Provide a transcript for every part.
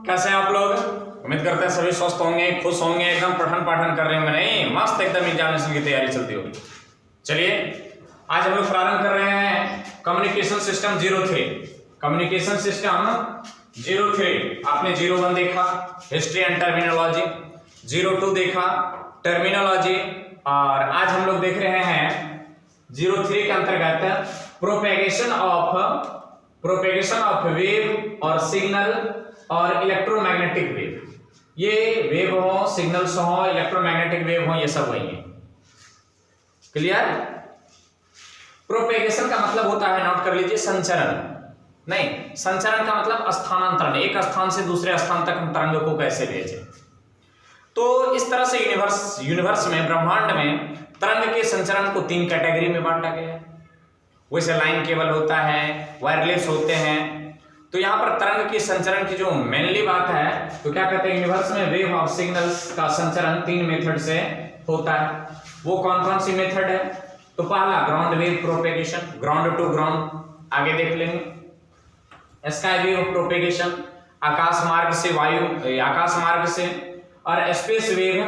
कैसे हैं आप लोग? उम्मीद करते हैं सभी स्वस्थ होंगे, खुश होंगे, एकदम पठन पाठन कर रहे होंगे, नहीं मस्त एकदम एग्जामिनेशन की तैयारी चलती होगी। चलिए आज हम लोग प्रारंभ कर रहे हैं कम्युनिकेशन सिस्टम 03। कम्युनिकेशन सिस्टम 03 आपने 01 देखा हिस्ट्री एंड टर्मिनोलॉजी, 02 देखा टर्मिनोलॉजी, और आज हम लोग देख रहे हैं 03 के अंतर्गत प्रोपेगेशन ऑफ वेव और सिग्नल और इलेक्ट्रोमैग्नेटिक वेव। ये वेव हो, सिग्नल्स हो, इलेक्ट्रोमैग्नेटिक वेव हो, ये सब वही है। क्लियर? प्रोपेगेशन का मतलब होता है, नोट कर लीजिए, संचरण। नहीं, संचरण का मतलब स्थानांतरण, एक स्थान से दूसरे स्थान तक हम तरंग को कैसे भेजें। तो इस तरह से यूनिवर्स में, ब्रह्मांड में तरंग के संचरण को 3 कैटेगरी में बांटा गया है। वैसे लाइन केबल होता है, वायरलेस होते हैं। तो यहाँ पर तरंग के संचरण की जो मेनली बात है, तो क्या कहते हैं, यूनिवर्स में वेव और सिग्नल्स का संचरण 3 मेथड से होता है। वो कौन कौन सी मेथड है? तो पहला ground wave propagation, ground to ground, आगे देख लेंगे। स्काई वेव प्रोपेगेशन, आकाश मार्ग से वायु, आकाश मार्ग से, और स्पेस वेव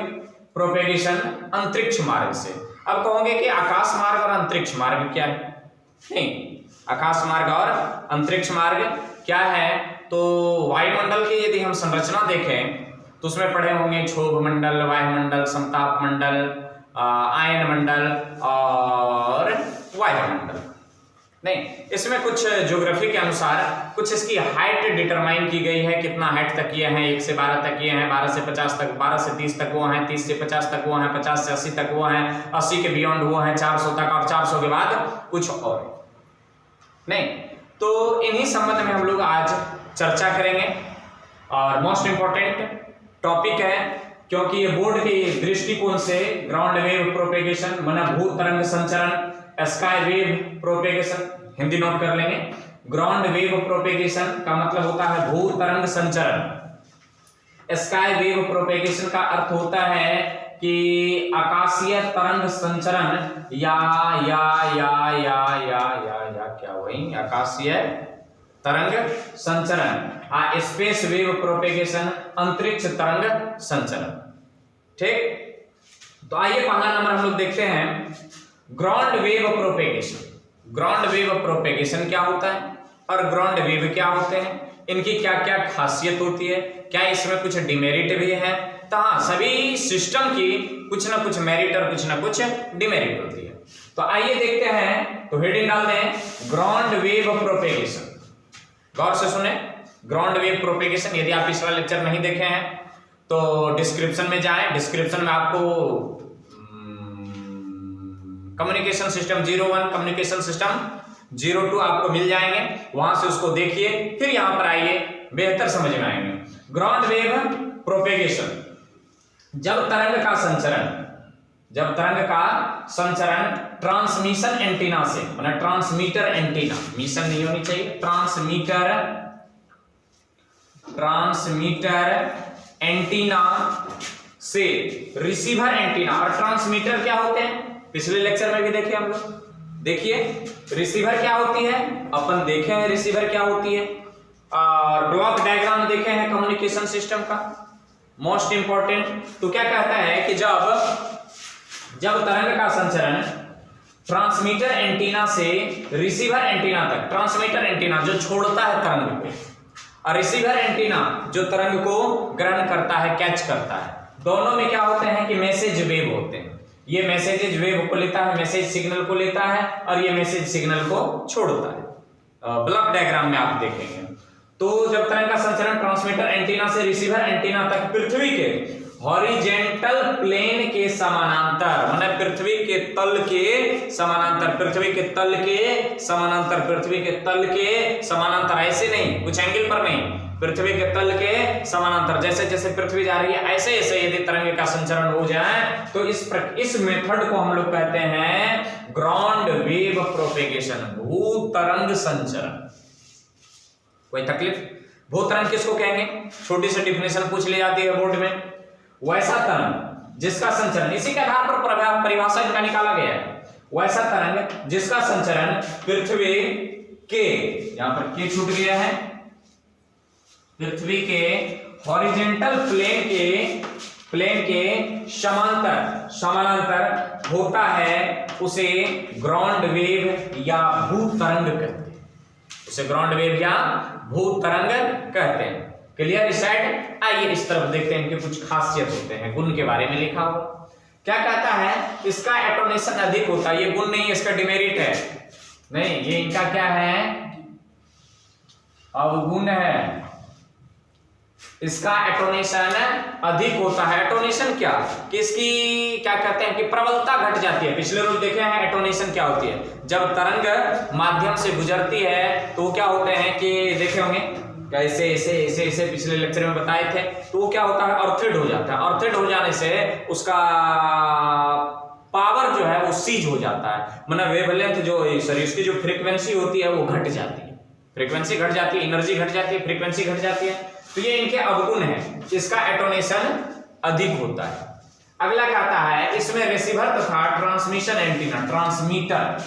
प्रोपेगेशन, अंतरिक्ष मार्ग से। अब कहोगे कि आकाश मार्ग और अंतरिक्ष मार्ग क्या है? नहीं, आकाश मार्ग और अंतरिक्ष मार्ग क्या है? तो वायुमंडल की यदि हम संरचना देखें तो उसमें पढ़े होंगे क्षोभ मंडल, वायुमंडल, समताप मंडल, आयन मंडल और वायुमंडल। नहीं, इसमें कुछ ज्योग्राफी के अनुसार कुछ इसकी हाइट डिटरमाइन की गई है, कितना हाइट तक ये हैं, 1 से 12 तक ये हैं, 12 से 50 तक, 12 से 30 तक वो हैं, 30 से 50 तक वो हैं, 50 से 80 तक वो हैं, 80 के बियॉन्ड वो हैं, 400 तक, और 400 के बाद कुछ और। नहीं, तो इन्हीं संबंध में हम लोग आज चर्चा करेंगे, और मोस्ट इंपॉर्टेंट टॉपिक है, क्योंकि ये बोर्ड के दृष्टिकोण से ग्राउंड वेव प्रोपेगेशन माना भू तरंग संचरण, sky wave propagation, Hindi note कर लेंगे। ग्राउंड वेव प्रोपेगेशन का मतलब होता है भू तरंग संचरण। स्काई वेव प्रोपेगेशन का अर्थ होता है कि आकाशीय तरंग संचरण या क्या वही आकाशीय तरंग संचरण, स्पेस वेव प्रोपेगेशन, अंतरिक्ष तरंग संचरण। ठीक, तो आइए पहला नंबर हम लोग देखते हैं ground wave propagation. Ground wave propagation क्या होता है और ग्राउंड वेव क्या होते हैं, इनकी क्या क्या खासियत होती है, क्या इसमें कुछ डिमेरिट भी है? तो हाँ, सभी सिस्टम की कुछ ना कुछ मेरिट और कुछ ना कुछ डिमेरिट होती है। तो आइए देखते हैं, तो हेडिंग डाल दें ग्राउंड वेव प्रोपेगेशन। गौर से सुने, ग्राउंड वेव प्रोपेगेशन। यदि आप पिछला लेक्चर नहीं देखे हैं तो डिस्क्रिप्शन में जाएं, डिस्क्रिप्शन में आपको कम्युनिकेशन सिस्टम 01, कम्युनिकेशन सिस्टम 02 आपको मिल जाएंगे, वहां से उसको देखिए, फिर यहां पर आइए, बेहतर समझ में आएंगे। ग्राउंड वेव प्रोपेगेशन, जब तरंग का संचरण ट्रांसमिशन एंटीना से, मतलब ट्रांसमीटर एंटीना, मिशन नहीं होनी चाहिए, ट्रांसमीटर एंटीना से रिसीवर एंटीना। और ट्रांसमीटर क्या होते हैं, पिछले लेक्चर में भी देखे हम लोग। देखिए रिसीवर क्या होती है, अपन देखे हैं रिसीवर क्या होती है, और ब्लॉक डायग्राम देखे हैं कम्युनिकेशन सिस्टम का। मोस्ट इंपॉर्टेंट, तो क्या कहता है कि जब तरंग का संचरण ट्रांसमीटर एंटीना से रिसीवर एंटीना तक, ट्रांसमीटर एंटीना जो छोड़ता है तरंग को, और रिसीवर एंटीना जो तरंग को ग्रहण करता है, कैच करता है, दोनों में क्या होते हैं कि मैसेज वेव होते हैं। ये मैसेज वेव को लेता है, मैसेज सिग्नल को लेता है, और ये मैसेज सिग्नल को छोड़ता है। ब्लॉक डायग्राम में आप देखेंगे। तो जब तरंग का संचरण ट्रांसमीटर एंटीना से रिसीवर एंटीना तक पृथ्वी के हॉरिजेंटल प्लेन के समानांतर, माने पृथ्वी के तल के समानांतर, पृथ्वी के तल के समानांतर, पृथ्वी के तल के समानांतर, ऐसे नहीं, कुछ एंगल पर नहीं, पृथ्वी के तल के समानांतर, जैसे जैसे पृथ्वी जा रही है ऐसे ऐसे यदि तरंग का संचरण हो जाए तो इस मेथड को हम लोग कहते हैं ग्राउंड वेव प्रोपेगेशन, भू तरंग संचरण। कोई तकलीफ? भू तरंग किसको कहेंगे? छोटी सी डिफिनेशन पूछ ली जाती है बोर्ड में। वैसा तरंग जिसका संचरण, इसी के आधार पर परिभाषा इनका निकाला गया है, वैसा तरंग जिसका संचरण पृथ्वी के, यहां पर के छूट गया है, पृथ्वी के हॉरिजेंटल प्लेन के समानांतर होता है उसे ग्राउंड वेव या भू तरंग कहते हैं, उसे ग्राउंड वेव या भू तरंग कहते हैं। क्लियर इस साइड? आइए इस तरफ देखते हैं, इनके कुछ खासियत होते हैं, गुण के बारे में लिखा हुआ क्या कहता है, इसका एटोनेशन अधिक होता है, ये गुण नहीं, इसका डिमेरिट है, नहीं ये इनका क्या है, अवगुण है, इसका एटोनेशन अधिक होता है। एटोनेशन क्या कि इसकी क्या कहते हैं कि प्रबलता घट जाती है। पिछले रोज देखे हैं एटोनेशन क्या होती है, जब तरंग माध्यम से गुजरती है तो क्या होते हैं कि देखे होंगे कैसे ऐसे पिछले लेक्चर में बताए थे, तो क्या होता है अर्थेड हो जाता है, अर्थेड हो जाने से उसका पावर जो है वो सीज हो जाता है, मतलब वेवलेंथ जो सॉरी उसकी जो फ्रीक्वेंसी होती है वो घट जाती है, फ्रीक्वेंसी घट जाती है, एनर्जी घट जाती है, फ्रीक्वेंसी घट जाती है, तो ये इनके अवगुण है, इसका एटोनेशन अधिक होता है। अगला कहता है इसमें रिसीवर तथा ट्रांसमिशन एंटीना, ट्रांसमीटर,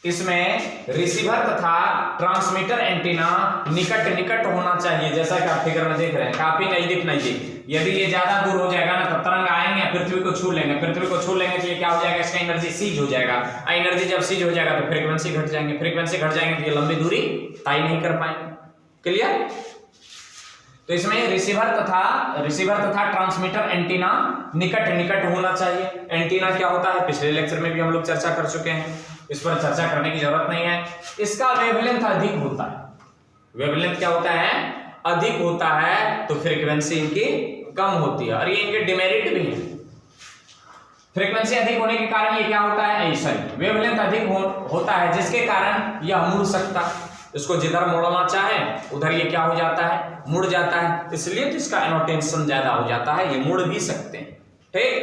इसमें रिसीवर तथा ट्रांसमीटर एंटीना निकट होना चाहिए, जैसा कि आप फिगर में देख रहे हैं, काफी नजदीक नजदीक। यदि ये ज्यादा दूर हो जाएगा ना तो तरंग आएंगे पृथ्वी को छू लेंगे, पृथ्वी को छू लेंगे तो ये क्या हो जाएगा, इसका एनर्जी सीज हो जाएगा, एनर्जी जब सीज हो जाएगा तो फ्रीक्वेंसी घट जाएंगे, फ्रीक्वेंसी घट जाएंगे तो ये लंबी दूरी तय नहीं कर पाएंगे। क्लियर? तो इसमें रिसीवर तथा ट्रांसमीटर एंटीना निकट होना चाहिए। एंटीना क्या होता है पिछले लेक्चर में भी हम लोग चर्चा कर चुके हैं, इस पर चर्चा करने की जरूरत नहीं है। इसका वेवलेंथ अधिक होता है, वेवलेंथ क्या होता है, अधिक होता है, तो फ्रीक्वेंसी इनकी कम होती है, और ये इनके डिमेरिट भी है। फ्रीक्वेंसी अधिक होने के कारण ये क्या होता है, ऐसा वेवलेंथ अधिक होता है जिसके कारण यह मुड़ सकता है, इसको जिधर मोड़ना चाहे उधर ये क्या हो जाता है, मुड़ जाता है, इसलिए तो इसका एटोनेशन ज्यादा हो जाता है, ये मुड़ भी सकते हैं। ठीक,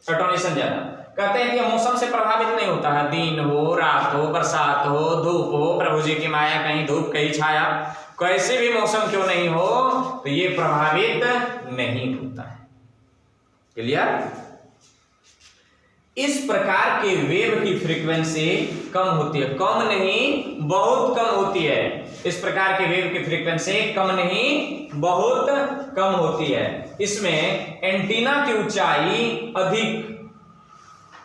एटोनेशन ज्यादा। कहते हैं कि ये मौसम से प्रभावित नहीं होता है, दिन हो, रात हो, बरसात हो, धूप हो, प्रभु जी की माया, कहीं धूप कहीं छाया, कैसे भी मौसम क्यों नहीं हो तो ये प्रभावित नहीं होता है। क्लियर? इस प्रकार के वेव की फ्रीक्वेंसी कम होती है, कम नहीं बहुत कम होती है, इस प्रकार के वेव की फ्रीक्वेंसी कम नहीं बहुत कम होती है। इसमें एंटीना की ऊंचाई अधिक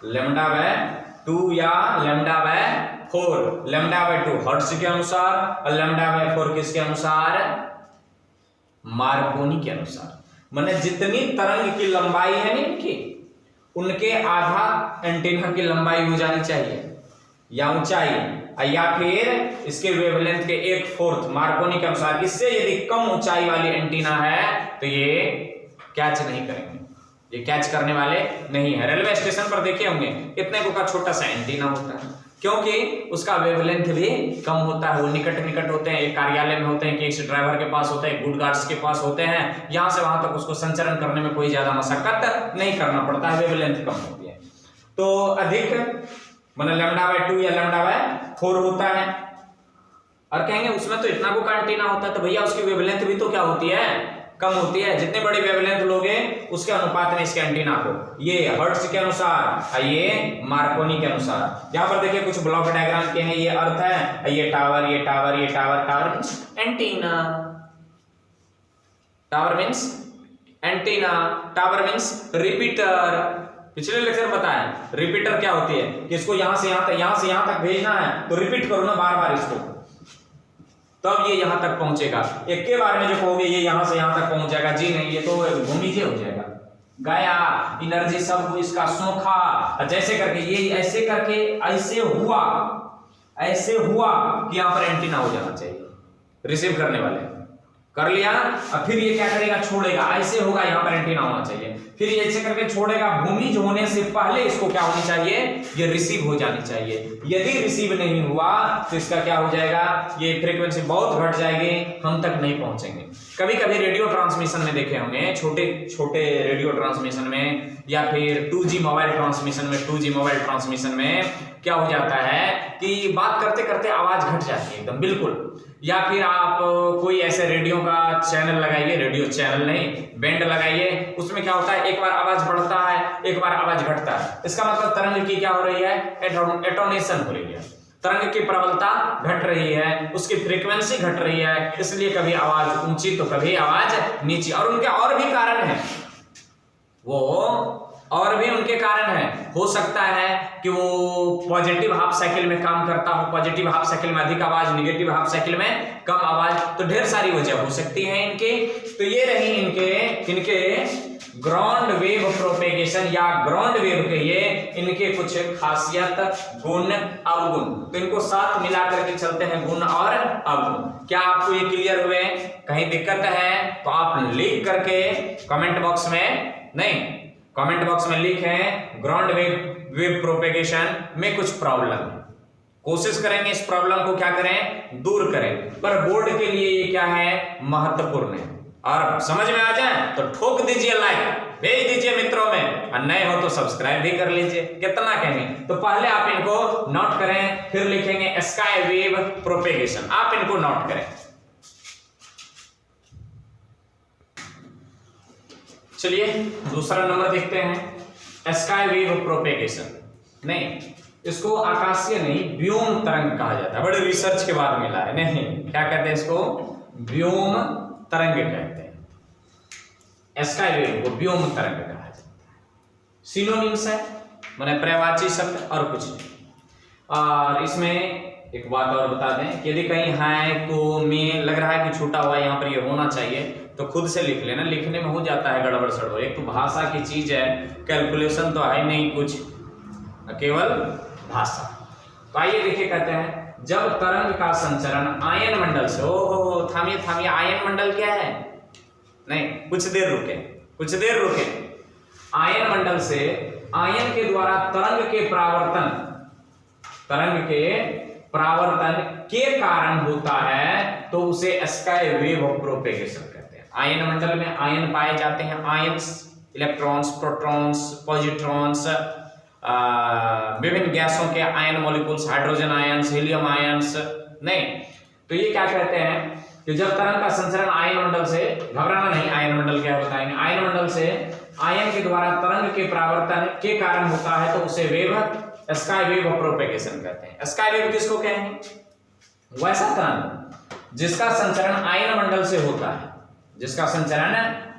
λ/2 या λ/4, λ/2 हर्ट्ज के अनुसार और λ/4 किसके अनुसार, मार्कोनी के अनुसार, माने जितनी तरंग की लंबाई है ना इनकी, उनके आधा एंटीना की लंबाई हो जानी चाहिए या ऊंचाई, या फिर इसके वेवलेंथ के 1/4 मार्कोनी के अनुसार। इससे यदि कम ऊंचाई वाली एंटीना है तो ये कैच नहीं करेंगे, ये कैच करने वाले नहीं है। रेलवे स्टेशन पर देखे होंगे कितने को का छोटा सा एंटीना होता है, क्योंकि उसका वेवलेंथ भी कम होता है, वो निकट होते हैं, एक कार्यालय में होते हैं, कि एक ड्राइवर के पास होते हैं, गुड गार्ड्स के पास होते हैं, यहां से वहां तक उसको संचरण करने में कोई ज्यादा मशक्कत नहीं करना पड़ता है, वेवलेंथ कम होती है। तो अधिक मतलब λ/2 या λ/4 होता है। और कहेंगे उसमें तो इतना को का एंटीना होता है, तो भैया उसकी वेवलेंथ भी तो क्या होती है, कम होती है। जितने बड़ी वेवलेंथ लोगे उसके अनुपात में इसके एंटीना को, ये हर्ट्ज के अनुसार, ये मार्कोनी के अनुसार। यहां पर देखिए कुछ ब्लॉक डायग्राम के हैं, ये अर्थ है, ये टावर, ये टावर, ये tower means antenna, tower means antenna, tower means repeater. पिछले लेक्चर बताया रिपीटर क्या होती है, कि इसको यहां से यहां तक भेजना है तो रिपीट करो ना बार बार इसको, तब ये यहां तक पहुंचेगा। एक के बारे में जो कहोगे ये यहां से यहां तक पहुंच जाएगा, जी नहीं, ये तो भूमिज हो जाएगा, गया एनर्जी सब इसका सोखा, जैसे करके ये ऐसे करके ऐसे हुआ कि यहां पर एंटीना हो जाना चाहिए, रिसीव करने वाले कर लिया, और फिर ये क्या करेगा, छोड़ेगा, ऐसे होगा, यहां पर एंटीना होना चाहिए, फिर ये ऐसे करके छोड़ेगा, भूमिज होने से पहले इसको क्या होनी चाहिए, ये रिसीव हो जानी चाहिए। यदि रिसीव नहीं हुआ तो इसका क्या हो जाएगा, ये फ्रीक्वेंसी बहुत घट जाएगी, हम तक नहीं पहुंचेंगे। कभी कभी रेडियो ट्रांसमिशन में देखे होंगे, छोटे रेडियो ट्रांसमिशन में, या फिर 2G मोबाइल ट्रांसमिशन में क्या हो जाता है कि बात करते करते आवाज घट जाती है एकदम बिल्कुल, या फिर आप कोई ऐसे रेडियो का चैनल लगाइए, रेडियो चैनल नहीं बैंड लगाइए, उसमें क्या होता है एक बार आवाज बढ़ता है, एक बार आवाज घटता है, इसका मतलब तरंग की क्या हो रही है, एटोनेशन हो रही है, तरंग की प्रबलता घट रही है, उसकी फ्रीक्वेंसी घट रही है, इसलिए कभी आवाज ऊंची तो कभी आवाज नीची। और उनके और भी कारण हैं, वो और भी उनके कारण है। हो सकता है कि वो पॉजिटिव हाफ साइकिल में काम करता हो, पॉजिटिव हाफ साइकिल में अधिक आवाज, नेगेटिव हाफ साइकिल में कम आवाज, तो ढेर सारी वजह हो सकती है इनके। तो ये रही इनके ग्राउंड वेव प्रोपेगेशन या ग्राउंड वेव के ये इनके कुछ खासियत, गुण, अवगुण। तो इनको साथ मिला करके चलते हैं, गुण और अवगुण। क्या आपको ये क्लियर हुए? कहीं दिक्कत है तो आप लिख करके कमेंट बॉक्स में, नहीं कमेंट बॉक्स में लिखें ग्राउंड वेव प्रोपेगेशन में कुछ प्रॉब्लम है। कोशिश करेंगे इस प्रॉब्लम को क्या करें, दूर करें। पर बोर्ड के लिए ये क्या है, महत्वपूर्ण है। और समझ में आ जाए तो ठोक दीजिए लाइक, भेज दीजिए मित्रों में, और नए हो तो सब्सक्राइब भी कर लीजिए। कितना कहेंगे, तो पहले आप इनको नोट करें, फिर लिखेंगे स्काई वेव प्रोपेगेशन। आप इनको नोट करें। चलिए दूसरा नंबर देखते हैं, स्काई वेव प्रोपेगेशन। नहीं, इसको आकाशीय नहीं, व्योम तरंग कहा जाता है। बड़े रिसर्च के बाद मिला है। नहीं, क्या कहते हैं इसको, व्योम तरंग कहते हैं। स्काई वेव को व्योम तरंग कहा जाता है। सिनोनिम्स है, माने पर्यायवाची शब्द और कुछ नहीं। और इसमें एक बात और बता दें कि यदि कहीं है को में लग रहा है कि छूटा हुआ यहाँ पर ये होना चाहिए, तो खुद से लिख लेना। लिखने में हो जाता है गड़बड़ सड़बड़। एक तो भाषा की चीज है, कैलकुलेशन तो है नहीं कुछ, केवल भाषा। तो आइए देखिए, कहते हैं जब तरंग का संचरण आयन मंडल से, ओहो थामिए थामिए, आयन मंडल क्या है, नहीं कुछ देर रुके। आयन मंडल से आयन के द्वारा तरंग के परावर्तन के कारण होता है, तो उसे स्काई वेव प्रोपेगेशन कहते हैं। आयन मंडल में आयन पाए जाते हैं, आयंस, इलेक्ट्रॉन्स, प्रोटॉन्स, पॉजिट्रॉन्स, विभिन्न गैसों के ion molecules, hydrogen ions, helium ions. नहीं, तो ये क्या कहते हैं कि जब तरंग का संचरण आयन मंडल से, घबराना नहीं, आयन मंडल क्या बताएंगे, आयन मंडल से आयन के द्वारा तरंग के परावर्तन के कारण होता है, तो उसे स्काई वेव प्रोपेगेशन कहते हैं। स्काई वेव किसको कहेंगे, वैसा तरंग जिसका संचरण आयन मंडल से होता है, जिसका संचरण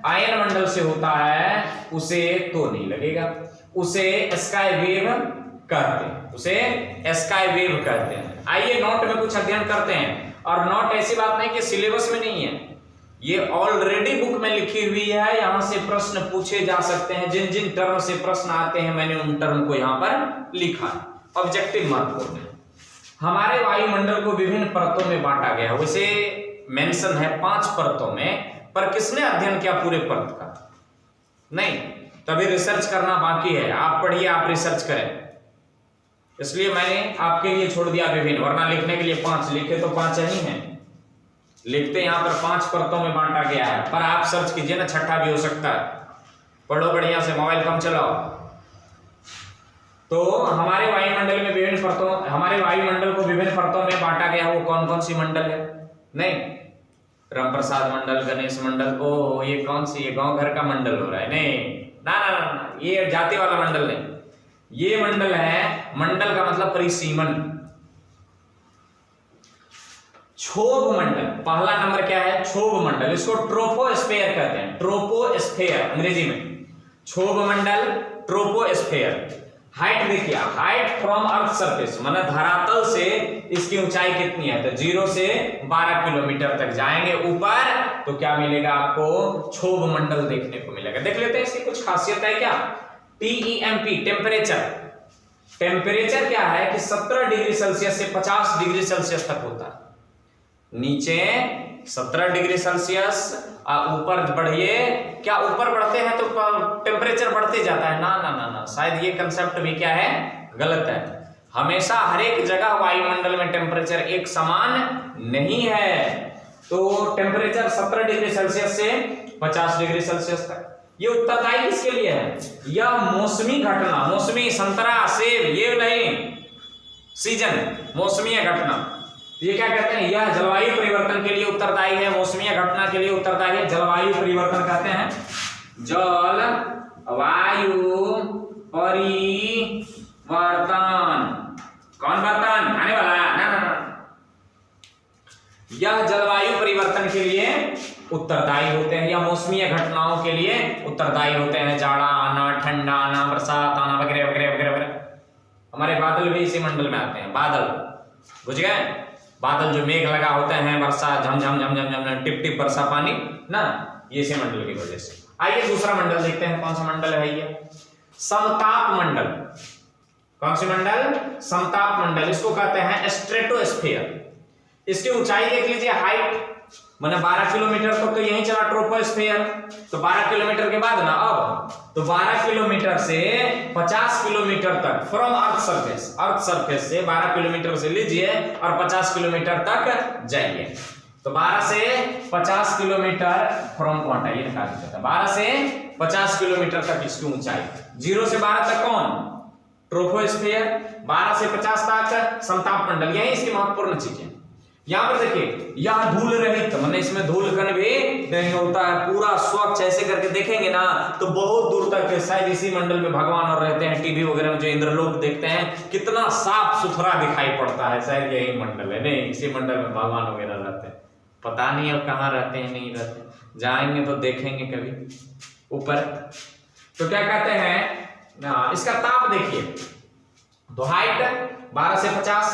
आयन मंडल से होता है, उसे तो नहीं लगेगा, उसे स्काई वेव कहते हैं, उसे स्काई वेव कहते हैं। आइए नोट में कुछ अध्ययन करते हैं। और नोट ऐसी बात नहीं कि सिलेबस में नहीं है, ये ऑलरेडी बुक में लिखी हुई है। यहां से प्रश्न पूछे जा सकते हैं, जिन जिन टर्म से प्रश्न आते हैं मैंने उन टर्म को यहां पर लिखा है। ऑब्जेक्टिव महत्वपूर्ण है। हमारे वायुमंडल को विभिन्न परतों में बांटा गया है, वैसे मेंशन है 5 परतों में, पर किसने अध्ययन किया पूरे परत का, नहीं, तभी रिसर्च करना बाकी है। आप पढ़िए, आप रिसर्च करें, इसलिए मैंने आपके लिए छोड़ दिया विभिन्न, वरना लिखने के लिए 5 लिखे तो 5 ही हैं, लिखते यहाँ पर 5 परतों में बांटा गया है। पर आप सर्च कीजिए ना, छठा भी हो सकता है। पढ़ो बढ़िया से, मोबाइल कम चलाओ। तो हमारे वायुमंडल में विभिन्न परतों, हमारे वायुमंडल को विभिन्न परतों में बांटा गया, वो कौन कौन सी मंडल है, नहीं, रामप्रसाद मंडल, गणेश मंडल, ओ ये कौन सी, ये गांव घर का मंडल हो रहा है, नहीं ना ना ना, ये जाति वाला मंडल नहीं, ये मंडल है, मंडल का मतलब परिसीमन। क्षोभ मंडल, पहला नंबर क्या है, क्षोभ मंडल, इसको ट्रोपोस्फेयर कहते हैं, ट्रोपोस्फेयर अंग्रेजी में, क्षोभ मंडल, ट्रोपोस्फेयर। हाइट देखिए, हाइट फ्रॉम अर्थ सरफेस, माना धरातल से इसकी ऊंचाई कितनी है, तो 0 से 12 किलोमीटर तक जाएंगे ऊपर, तो क्या मिलेगा आपको, क्षोभ मंडल देखने को मिलेगा। देख लेते हैं इसकी कुछ खासियत है क्या। TEMP टेम्परेचर, टेम्परेचर क्या है कि 17 डिग्री सेल्सियस से 50 डिग्री सेल्सियस तक होता है। नीचे 17 डिग्री सेल्सियस, ऊपर बढ़िए, क्या ऊपर बढ़ते हैं तो टेम्परेचर बढ़ते जाता है, ना ना ना ना, शायद ये कंसेप्ट भी क्या है, गलत है। हमेशा हर एक जगह वायुमंडल में टेम्परेचर एक समान नहीं है। तो टेम्परेचर 17 डिग्री सेल्सियस से 50 डिग्री सेल्सियस तक, ये उत्तरदायी किसके लिए है, यह मौसमी घटना, मौसमी संतरा सेब ये नहीं, सीजन मौसमी घटना, ये क्या कहते हैं, यह जलवायु परिवर्तन के लिए उत्तरदायी है, मौसमी घटना के लिए उत्तरदायी है। जलवायु परिवर्तन कहते हैं, जलवायु परिवर्तन, कौन बर्तन आने वाला है, यह जलवायु परिवर्तन के लिए उत्तरदायी होते हैं या मौसमी घटनाओं के लिए उत्तरदायी होते हैं। जाड़ा आना, ठंडा आना, बरसात आना वगैरह वगैरह वगैरह वगैरह। हमारे बादल भी इसी मंडल में आते हैं। बादल बुझ गए, बादल जो मेघ लगा होते हैं, वर्षा झमझम झमझम झमझम टिप टिप वर्षा पानी ना, ये इसी मंडल की वजह से। आइए दूसरा मंडल देखते हैं, कौन सा मंडल है ये? समताप मंडल। कौन सी मंडल? समताप मंडल। इसको कहते हैं स्ट्रेटोस्फीयर। इसकी ऊंचाई देख लीजिए, हाइट मैंने 12 किलोमीटर तक तो यहीं चला ट्रोपोस्फीयर, तो 12 किलोमीटर के बाद ना अब तो 12 किलोमीटर से 50 किलोमीटर तक फ्रॉम अर्थ सरफेस से 12 किलोमीटर से लीजिए और 50 किलोमीटर तक जाइए। तो 12 से 50 किलोमीटर फ्रॉम को हटाइए, निकाल दीजिए। 12 से 50 किलोमीटर तक इसकी ऊंचाई। 0 से 12 तक कौन? ट्रोपोस्फीयर। 12 से 50 तक समताप मंडल। यही इसकी महत्वपूर्ण चीजें। यहां पर देखिए, यह धूल रहित, मैंने इसमें धूल कण भी नहीं होता है, पूरा स्वच्छ। ऐसे करके देखेंगे ना तो बहुत दूर तक शायद इसी मंडल में भगवान और रहते हैं। टीवी वगैरह में जो इंद्रलोक देखते हैं कितना साफ सुथरा दिखाई पड़ता है, शायद यही मंडल है। नहीं, इसी मंडल में भगवान वगैरह रहते हैं। पता नहीं अब कहाँ रहते हैं, नहीं रहते, जाएंगे तो देखेंगे कभी ऊपर। तो क्या कहते हैं, इसका ताप देखिए, तो हाइट 12 से 50,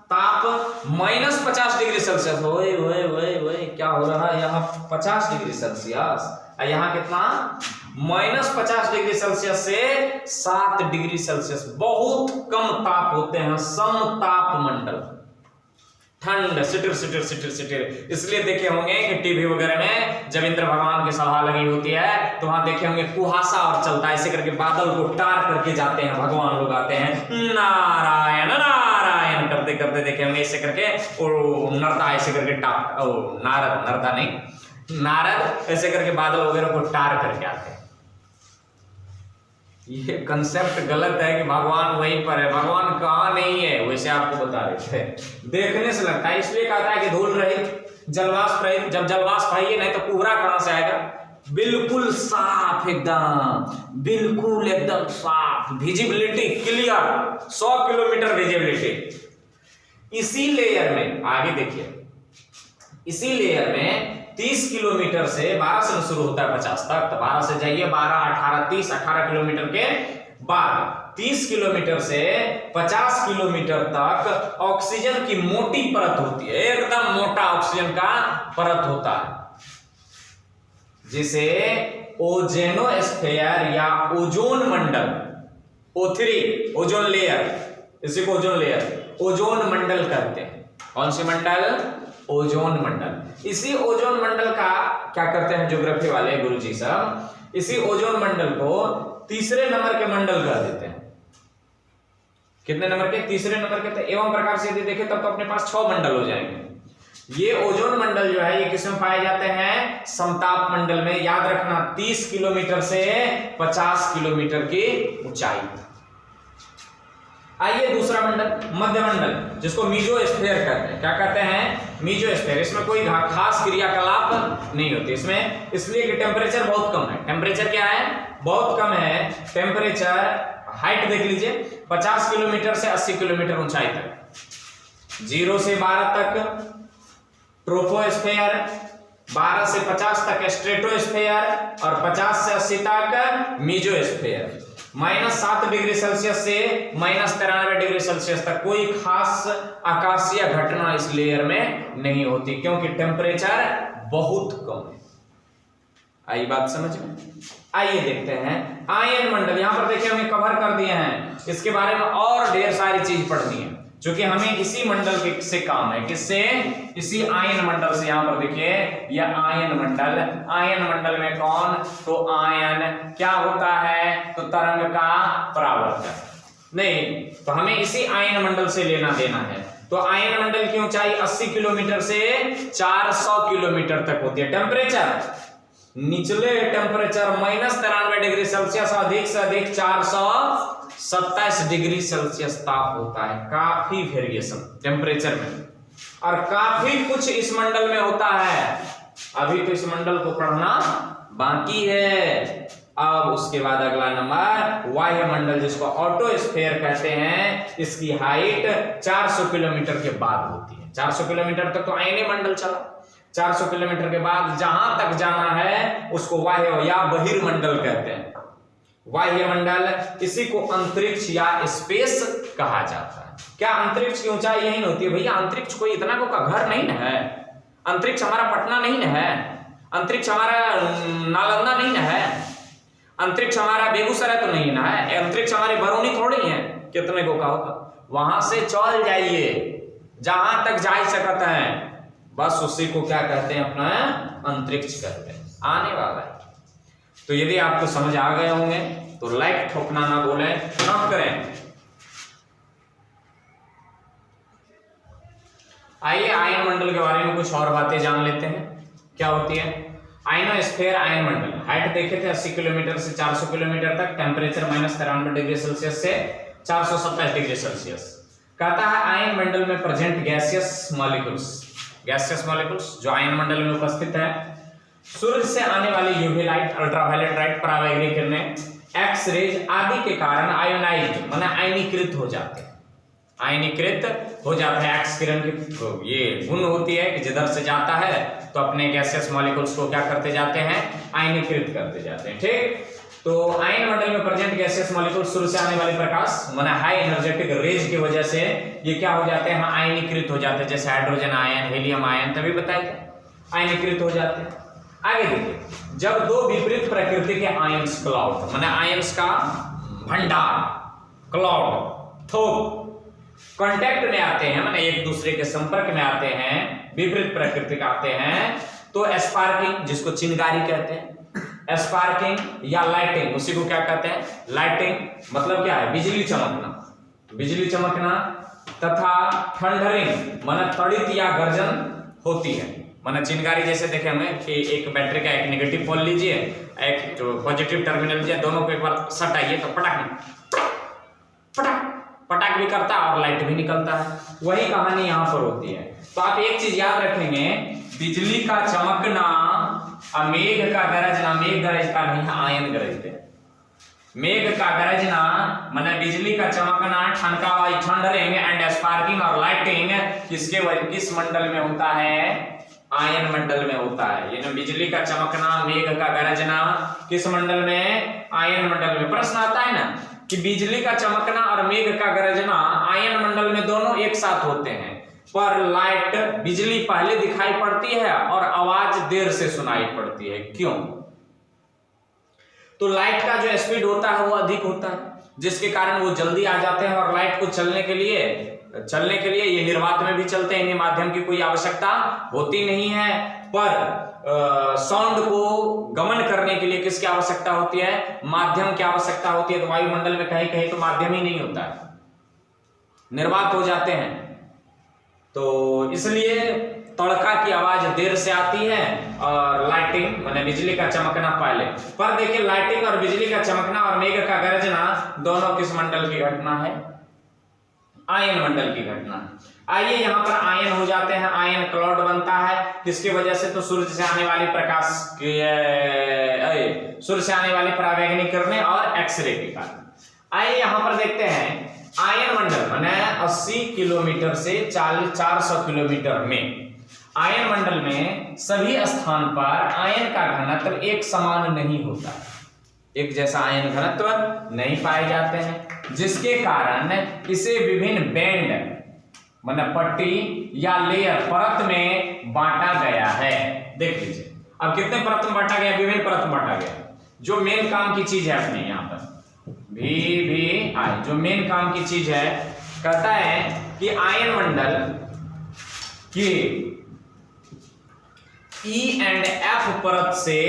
ताप -50 डिग्री सेल्सियस। ओए ओए ओए ओए, क्या हो रहा है यहाँ? 50 डिग्री सेल्सियस। यहाँ कितना? -50 डिग्री सेल्सियस से 7 डिग्री सेल्सियस। बहुत कम ताप होते हैं, समताप मंडल। ठंड सिटिर सिटिर सिटिर सिटिर। इसलिए देखे होंगे कि टीवी वगैरह में जब इंद्र भगवान की सभा लगी होती है तो वहां देखे होंगे कुहासा और चलता है, ऐसे करके बादल को टार करके जाते हैं, भगवान लोग आते हैं नारायण नारायण करते करते देखे होंगे, ऐसे करके और नरदा ऐसे करके टाप, नारद, नरदा नहीं, नारद ऐसे करके बादल वगैरह को टार करके आते हैं। ये कंसेप्ट गलत है कि भगवान वहीं पर है, भगवान कहाँ नहीं है, वैसे आपको बता रहे थे। देखने से लगता है, इसलिए कहता है कि धूल रहित, जलवाष्प रहित। जब जलवाष्प आइए नहीं तो कोहरा कहां से आएगा? बिल्कुल साफ, एकदम बिल्कुल एकदम साफ, विजिबिलिटी क्लियर, 100 किलोमीटर विजिबिलिटी। इसी लेयर में आगे देखिए, इसी लेयर में 30 किलोमीटर से 12 से शुरू होता है 50 तक, तो 12 से जाइए 12, 18, 30, 18 किलोमीटर के बाद 30 किलोमीटर से 50 किलोमीटर तक ऑक्सीजन की मोटी परत होती है, एकदम मोटा ऑक्सीजन का परत होता है, जिसे ओजेनोस्फीयर या ओजोन मंडल, O3 ओजोन लेयर, इसी को ओजोन लेयर, ओजोन मंडल कहते हैं। कौन सी मंडल? ओजोन मंडल। इसी ओजोन मंडल का क्या करते हैं ज्योग्राफी वाले गुरुजी साहब, इसी ओजोन मंडल को तीसरे नंबर के मंडल कह देते हैं। कितने नंबर के? तीसरे नंबर के। तो एवं प्रकार से यदि देखें तब तो अपने पास 6 मंडल हो जाएंगे। ये ओजोन मंडल जो है ये किसमें पाए जाते हैं? समताप मंडल में। याद रखना, 30 किलोमीटर से 50 किलोमीटर की ऊंचाई। आइए दूसरा मंडल, मध्य मंडल, जिसको मीजोस्फीयर कहते हैं। क्या कहते हैं? मीजोस्फीयर। इसमें कोई खास क्रियाकलाप नहीं होती इसमें, इसलिए कि टेम्परेचर बहुत कम है। टेम्परेचर क्या है? बहुत कम है टेम्परेचर। हाइट देख लीजिए, 50 किलोमीटर से 80 किलोमीटर ऊंचाई तक। 0 से 12 तक ट्रोपोस्फीयर, 12 से 50 तक स्ट्रेटोस्फीयर और 50 से 80 तक मीजोस्फीयर। -7 डिग्री सेल्सियस से -93 डिग्री सेल्सियस तक कोई खास आकाशीय घटना इस लेयर में नहीं होती, क्योंकि टेम्परेचर बहुत कम है। आई बात समझ में? आइए देखते हैं आयन मंडल। यहां पर देखिए हमने कवर कर दिए हैं, इसके बारे में और ढेर सारी चीज पढ़नी है, जो कि हमें इसी मंडल के से काम है। किससे? इसी आयन मंडल से। यहां पर देखिए यह आयन मंडल। आयन मंडल में कौन? तो आयन क्या होता है? तो तरंग का परावर्तन। नहीं, तो हमें इसी आयन मंडल से लेना देना है। तो आयन मंडल की ऊंचाई 80 किलोमीटर से 400 किलोमीटर तक होती है। टेम्परेचर, निचले टेम्परेचर -93 डिग्री सेल्सियस, अधिक से अधिक 427 डिग्री सेल्सियस ताप होता है। काफी वेरिएशन टेम्परेचर में, और काफी कुछ इस मंडल में होता है। अभी तो इस मंडल को पढ़ना बाकी है। अब उसके बाद अगला नंबर वायुमंडल, जिसको ऑटोस्फेयर कहते हैं, इसकी हाइट 400 किलोमीटर के बाद होती है। 400 किलोमीटर तक तो आयनीय मंडल चला, 400 किलोमीटर के बाद जहां तक जाना है उसको वायु या बहिर्मंडल कहते हैं। वायुमंडल, इसी को अंतरिक्ष या स्पेस कहा जाता है। क्या अंतरिक्ष की ऊंचाई यही होती है? भैया अंतरिक्ष कोई इतना को का घर नहीं ना है, अंतरिक्ष हमारा पटना नहीं ना है, अंतरिक्ष हमारा नालंदा नहीं ना है, अंतरिक्ष हमारा बेगूसराय तो नहीं ना है, अंतरिक्ष हमारे बरौनी थोड़ी है, कितने को का होगा। वहां से चल जाइए जहां तक जा सकते हैं, बस उसी को क्या कहते हैं, अपना अंतरिक्ष कहते हैं, आने वाला है। तो यदि आपको समझ आ गए होंगे तो लाइक ठोकना ना भूलें, नोट करें। आइए आयन मंडल के बारे में कुछ और बातें जान लेते हैं। क्या होती है आयनोस्फीयर? आयन मंडल, हाइट देखे थे 80 किलोमीटर से 400 किलोमीटर तक, टेम्परेचर -93 डिग्री सेल्सियस से 427 डिग्री सेल्सियस। कहता है आयन मंडल में प्रेजेंट गैसियस मॉलिक्यूल्स जो आयन मंडल में उपस्थित है, सूर्य से आने वाली यूवी लाइट, अल्ट्रावायलेट लाइट, परावैंगनी किरणें, एक्स रेज आदि के कारण आयोनाइज्ड माने आयनीकृत हो जाते हैं। आयनीकृत हो जाते हैं। एक्स किरण की ये गुण होती है कि जिधर से जाता है तो अपने गैसियस मॉलिक्यूल्स को क्या करते जाते हैं, आयनीकृत करते जाते हैं। ठीक, तो आयन मंडल में प्रेजेंट गैसियस मॉलिक्यूल सूर्य से आने वाली प्रकाश माने हाई एनर्जेटिक रेज की वजह से ये क्या हो जाते हैं, आयनीकृत हो जाते हैं। जैसे हाइड्रोजन आयन, हीलियम आयन, तभी बताए आयनीकृत हो जाते हैं। आगे देखिए, जब दो विपरीत प्रकृति के आयंस, क्लाउड माने आयंस का भंडार, क्लाउड थोक कांटेक्ट में आते हैं, माने एक दूसरे के संपर्क में आते हैं, विपरीत प्रकृति के आते हैं, तो स्पार्किंग, जिसको चिंगारी कहते हैं, स्पार्किंग या लाइटिंग, उसी को क्या कहते हैं, लाइटिंग। मतलब क्या है, बिजली चमकना तथा थंडरिंग माने तड़ित या गर्जन होती है। माने चिंगारी जैसे देखे हमें कि एक बैटरी का एक नेगेटिव पोल लीजिए, एक पॉजिटिव टर्मिनल लीजिए, दोनों को एक बार सटाइए तो पटाक भी करता है और लाइट भी निकलता है। वही कहानी यहाँ पर होती है। तो आप एक चीज याद रखेंगे, बिजली का चमकना और मेघ का गरजना, मेघ गरजता नहीं, आयन गरजते। मेघ का गरजना माने बिजली का चमकना, ठनकावाई, थंडरिंग एंड स्पार्किंग और लाइटिंग किस मंडल में होता है, आयन मंडल में होता है। ये बिजली का चमकना, मेघ का गरजना किस मंडल में, आयन मंडल में। प्रश्न आता है ना कि बिजली का चमकना और मेघ का गरजना आयन मंडल में दोनों एक साथ होते हैं, पर लाइट, बिजली पहले दिखाई पड़ती है और आवाज देर से सुनाई पड़ती है। क्यों? तो लाइट का जो स्पीड होता है वो अधिक होता है, जिसके कारण वो जल्दी आ जाते हैं और लाइट को चलने के लिए ये निर्वात में भी चलते हैं, इन्हें माध्यम की कोई आवश्यकता होती नहीं है। पर साउंड को गमन करने के लिए किसकी आवश्यकता होती है, माध्यम की आवश्यकता होती है। तो वायुमंडल में कहीं कहीं तो माध्यम ही नहीं होता है, निर्वात हो जाते हैं। तो इसलिए तड़का की आवाज देर से आती है और लाइटिंग माने बिजली का चमकना पहले। पर देखिए, लाइटिंग और बिजली का चमकना और मेघ का गरजना दोनों किस मंडल की घटना है, आयन मंडल की घटना है। आइए यहाँ पर आयन हो जाते हैं, आयन क्लाउड बनता है, किसकी वजह से, तो सूर्य से आने वाली सूर्य से आने वाली परावैंगनी किरणें और एक्सरे के कारण। आइए यहाँ पर देखते हैं, आयन मंडल माने 80 किलोमीटर से 400 किलोमीटर में, आयन मंडल में सभी स्थान पर आयन का घनत्व एक समान नहीं होता, एक जैसा आयन घनत्व नहीं पाए जाते हैं, जिसके कारण इसे विभिन्न बैंड माने पट्टी या लेयर, परत में बांटा गया है। देख लीजिए, अब कितने परत में बांटा गया, विभिन्न परत में बांटा गया। जो मेन काम की चीज है अपने यहाँ पर VVI, जो मेन काम की चीज है, कहता है कि आयन मंडल की E एंड F परत से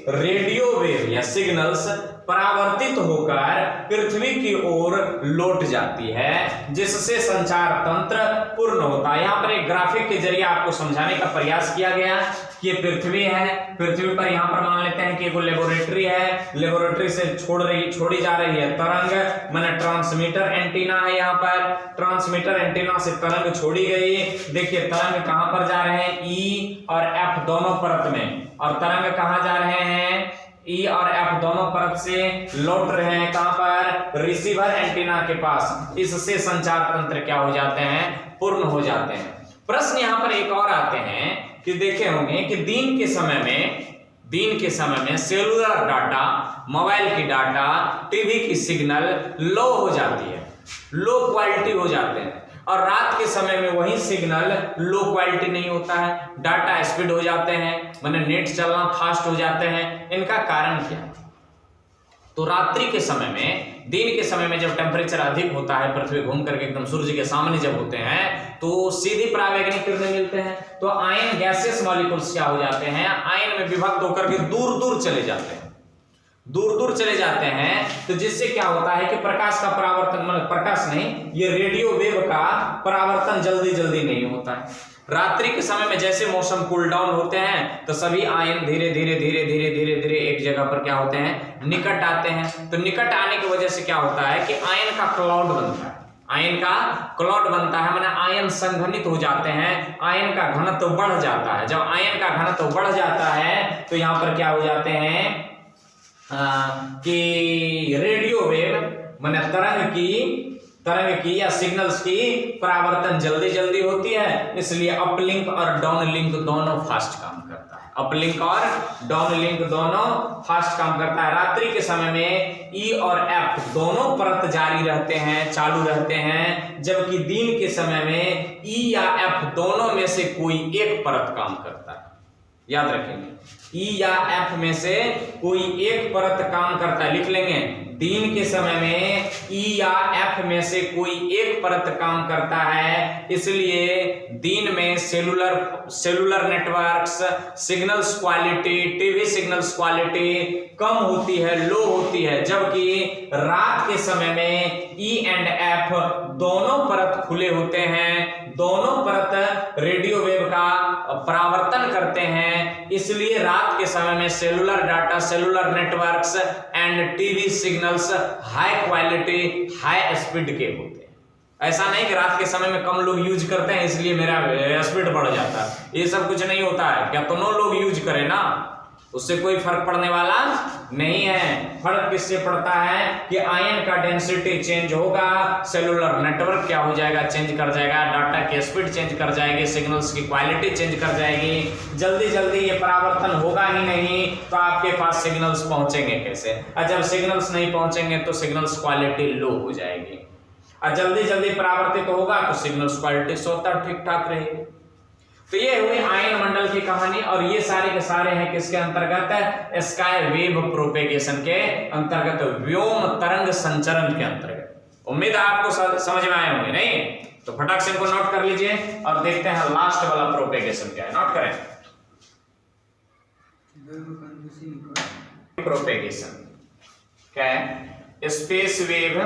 रेडियो वेव या सिग्नल्स परावर्तित होकर पृथ्वी की ओर लौट जाती है, जिससे संचार तंत्र पूर्ण होता है। यहाँ पर एक ग्राफिक के जरिए आपको समझाने का प्रयास किया गया कि ये पृथ्वी है, पृथ्वी पर यहाँ पर मान लेते हैं कि वो लेबोरेटरी है, लेबोरेटरी से छोड़ी जा रही है तरंग, माने ट्रांसमीटर एंटीना है। यहाँ पर ट्रांसमीटर एंटीना से तरंग छोड़ी गई। देखिए तरंग कहाँ पर जा रहे हैं, E और F दोनों परत में, और तरंग कहाँ जा रहे हैं, ई और एफ दोनों परत से लौट रहे हैं कहां पर, रिसीवर एंटीना के पास। इससे संचार तंत्र क्या हो जाते हैं, पूर्ण हो जाते हैं। प्रश्न यहां पर एक और आते हैं कि देखे होंगे कि दिन के समय में सेलुलर डाटा, मोबाइल की डाटा, टीवी की सिग्नल लो हो जाती है, लो क्वालिटी हो जाते हैं, और रात के समय में वही सिग्नल लो क्वालिटी नहीं होता है, डाटा स्पीड हो जाते हैं, माने नेट चलना फास्ट हो जाते हैं। इनका कारण क्या है? तो रात्रि के समय में, दिन के समय में जब टेम्परेचर अधिक होता है, पृथ्वी घूम करके एकदम सूर्य के सामने जब होते हैं तो सीधी परावैंगनिक किरणें मिलते हैं, तो आयन गैसियस मॉलिक्यूल्स क्या हो जाते हैं, आयन में विभक्त होकर के दूर दूर चले जाते हैं, दूर दूर चले जाते हैं। तो जिससे क्या होता है कि प्रकाश का परावर्तन, मतलब प्रकाश नहीं, ये रेडियो वेव का परावर्तन जल्दी जल्दी नहीं होता है। रात्रि के समय में जैसे मौसम कूल डाउन होते हैं तो सभी आयन धीरे धीरे धीरे धीरे धीरे धीरे एक जगह पर क्या होते हैं, निकट आते हैं। तो निकट आने की वजह से क्या होता है कि आयन का क्लाउड बनता है, आयन का क्लाउड बनता है, माने आयन संघनित हो जाते हैं, आयन का घनत्व बढ़ जाता है। जब आयन का घनत्व बढ़ जाता है तो यहां पर क्या हो जाते हैं कि रेडियो वेव माने तरंग की या सिग्नल्स की परावर्तन जल्दी जल्दी होती है, इसलिए अपलिंक और डाउनलिंक दोनों फास्ट काम करता है, अपलिंक और डाउनलिंक दोनों फास्ट काम करता है। रात्रि के समय में ई और एफ दोनों परत जारी रहते हैं, चालू रहते हैं, जबकि दिन के समय में ई या एफ दोनों में से कोई एक परत काम करता है। याद रखेंगे, ई या एफ में से कोई एक परत काम करता है, लिख लेंगे, दिन के समय में ई या एफ में से कोई एक परत काम करता है, इसलिए दिन में cellular networks signals quality, TV signals quality कम होती है, लो होती है, जबकि रात के समय में ई एंड एफ दोनों परत खुले होते हैं, दोनों परत रेडियो वेव का परावर्तन करते हैं, इसलिए रात के समय में cellular data, cellular networks and TV signals high quality, high speed के होते हैं। ऐसा नहीं कि रात के समय में कम लोग यूज करते हैं इसलिए मेरा स्पीड बढ़ जाता है, ये सब कुछ नहीं होता है। क्या दोनों लोग यूज करें ना, उससे कोई फर्क पड़ने वाला नहीं है। फर्क किससे पड़ता है कि आयन का डेंसिटी चेंज होगा, सेलुलर नेटवर्क क्या हो जाएगा, चेंज कर जाएगा, डाटा की स्पीड चेंज कर जाएगी, सिग्नल्स की क्वालिटी चेंज कर जाएगी। जल्दी जल्दी ये परावर्तन होगा ही नहीं तो आपके पास सिग्नल्स पहुंचेंगे कैसे, और जब सिग्नल्स नहीं पहुंचेंगे तो सिग्नल्स क्वालिटी लो हो जाएगी, और जल्दी जल्दी परावर्तित होगा तो सिग्नल्स क्वालिटी स्वतः ठीक ठाक रहेगी। तो ये हुई आयन मंडल की कहानी, और ये सारे के सारे हैं किसके अंतर्गत है, स्काई वेव प्रोपेगेशन के अंतर्गत, व्योम तरंग संचरण के अंतर्गत। उम्मीद है आपको समझ में आए होंगे, नहीं तो फटाक से इनको नोट कर लीजिए और देखते हैं लास्ट वाला प्रोपेगेशन क्या है। नोट करें, प्रोपेगेशन क्या है, स्पेस वेव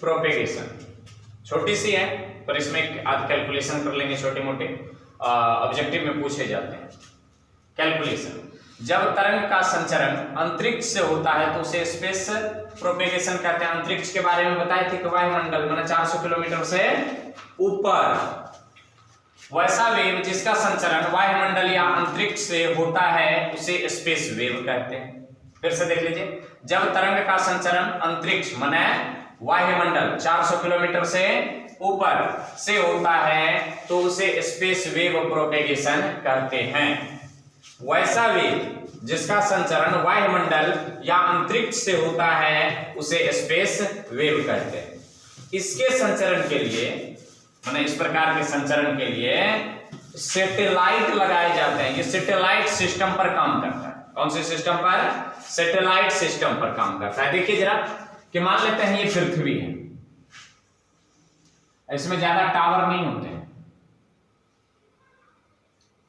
प्रोपेगेशन। छोटी सी है पर इसमें आज कैलकुलेशन कर लेंगे, छोटे मोटे ऑब्जेक्टिव में पूछे जाते हैं। कैलकुलेशन, जब तरंग का संचरण अंतरिक्ष से होता है तो उसे स्पेस प्रोपेगेशन कहते हैं। अंतरिक्ष के बारे में बताए थे कि वायुमंडल माने 400 किलोमीटर से ऊपर, वैसा वेव जिसका संचरण वायुमंडल या अंतरिक्ष से होता है उसे स्पेस वेव कहते हैं। फिर से देख लीजिए, जब तरंग का संचरण अंतरिक्ष माने वायुमंडल 400 किलोमीटर से ऊपर से होता है तो उसे स्पेस वेव प्रोपेगेशन कहते हैं। वैसा वेव जिसका संचरण वायुमंडल या अंतरिक्ष से होता है उसे स्पेस वेव कहते हैं। इसके संचरण के लिए, माने इस प्रकार के संचरण के लिए सैटेलाइट लगाए जाते हैं। ये सैटेलाइट सिस्टम पर काम करता है। कौन से सिस्टम पर? सैटेलाइट सिस्टम पर काम करता है। देखिए जरा कि मान लेते हैं ये पृथ्वी है, इसमें ज्यादा टावर नहीं होते हैं,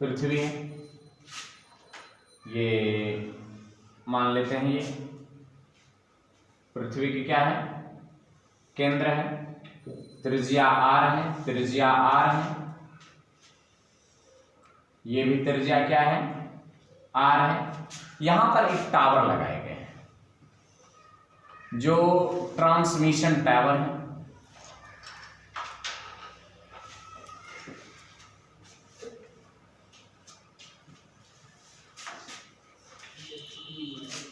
पृथ्वी है, ये मान लेते हैं ये पृथ्वी की क्या है, केंद्र है, त्रिज्या आर है, त्रिज्या आर है, ये भी त्रिज्या क्या है, आर है। यहां पर एक टावर लगाए गए हैं जो ट्रांसमिशन टावर है।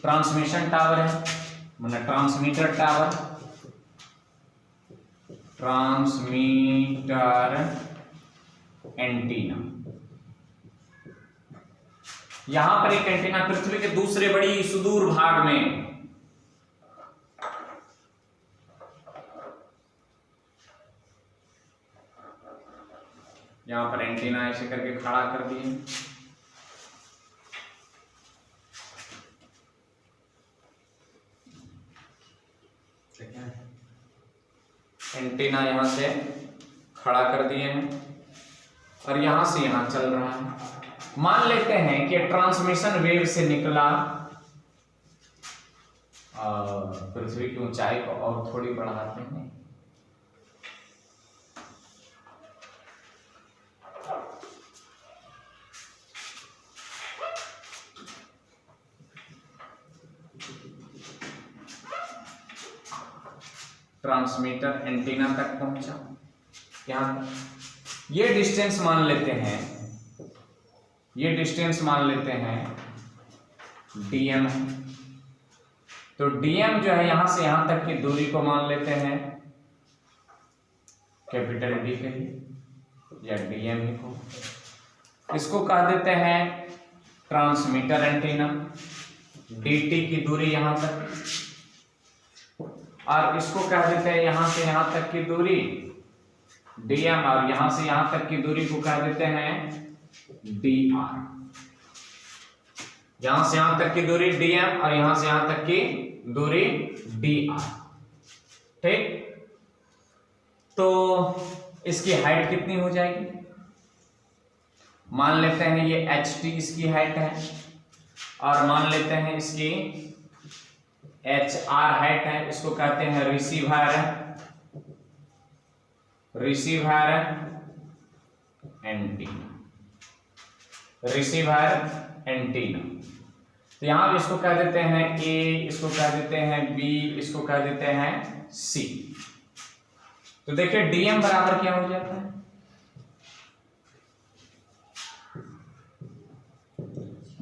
ट्रांसमिशन टावर है, मतलब ट्रांसमीटर टावर, ट्रांसमीटर एंटीना। यहां पर एक एंटीना पृथ्वी के दूसरे बड़ी सुदूर भाग में, यहां पर एंटीना ऐसे करके खड़ा कर दिए। एंटीना यहां से खड़ा कर दिए हैं और यहां से यहां चल रहा है। मान लेते हैं कि ट्रांसमिशन वेव से निकला, पृथ्वी की ऊंचाई को और थोड़ी बढ़ाते हैं, ट्रांसमीटर एंटीना तक पहुंचा। यहां ये डिस्टेंस मान लेते हैं, ये डिस्टेंस मान लेते हैं dm है। तो dm जो है यहां से यहां तक की दूरी को मान लेते हैं कैपिटल D के लिए, या dm लिखो। इसको कह देते हैं ट्रांसमीटर एंटीना, dt की दूरी यहां तक, और इसको कह देते हैं यहां से यहां तक की दूरी dm, और यहां से यहां तक की दूरी को कह देते हैं dr। यहां से यहां तक की दूरी dm और यहां से यहां तक की दूरी dr। ठीक, तो इसकी हाइट कितनी हो जाएगी? मान लेते हैं ये ht इसकी हाइट है, और मान लेते हैं इसकी hr हाइट है। इसको कहते हैं रिसीवर एंटीना, रिसीवर एंटीना। तो यहां भी इसको कह देते हैं A, इसको कह देते हैं B, इसको कह देते हैं C। तो देखिए dm बराबर क्या हो जाता है?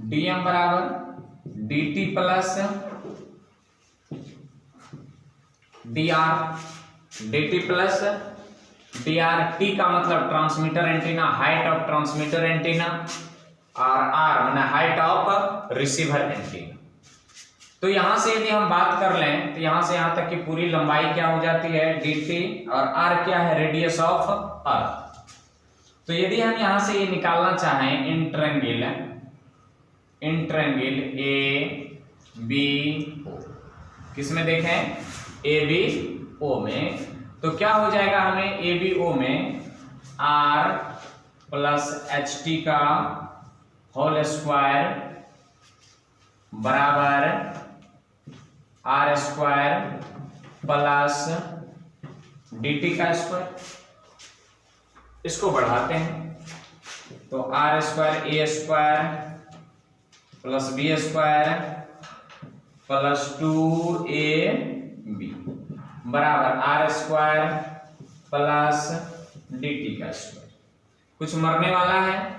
dm बराबर dt plus dr, dt plus dr। t का मतलब transmitter antenna, height of transmitter antenna, और r माने हाइट ऑफ रिसीवर एंटीना। तो यहां से यदि हम बात कर लें तो यहां से यहां तक की पूरी लंबाई क्या हो जाती है dt, और r क्या है? Radius of earth. तो यदि हम यहां से ये निकालना चाहें इंट्रेंगल ए बी ओ, किसमें देखें? ए बी ओ में। तो क्या हो जाएगा हमें ए बी ओ में r प्लस एच टी का होल स्क्वायर बराबर आर स्क्वायर प्लस dt का स्क्वायर। इसको बढ़ाते हैं तो R square A square plus B square plus 2ab बराबर आर स्क्वायर प्लस dt का स्क्वायर। कुछ मरने वाला है?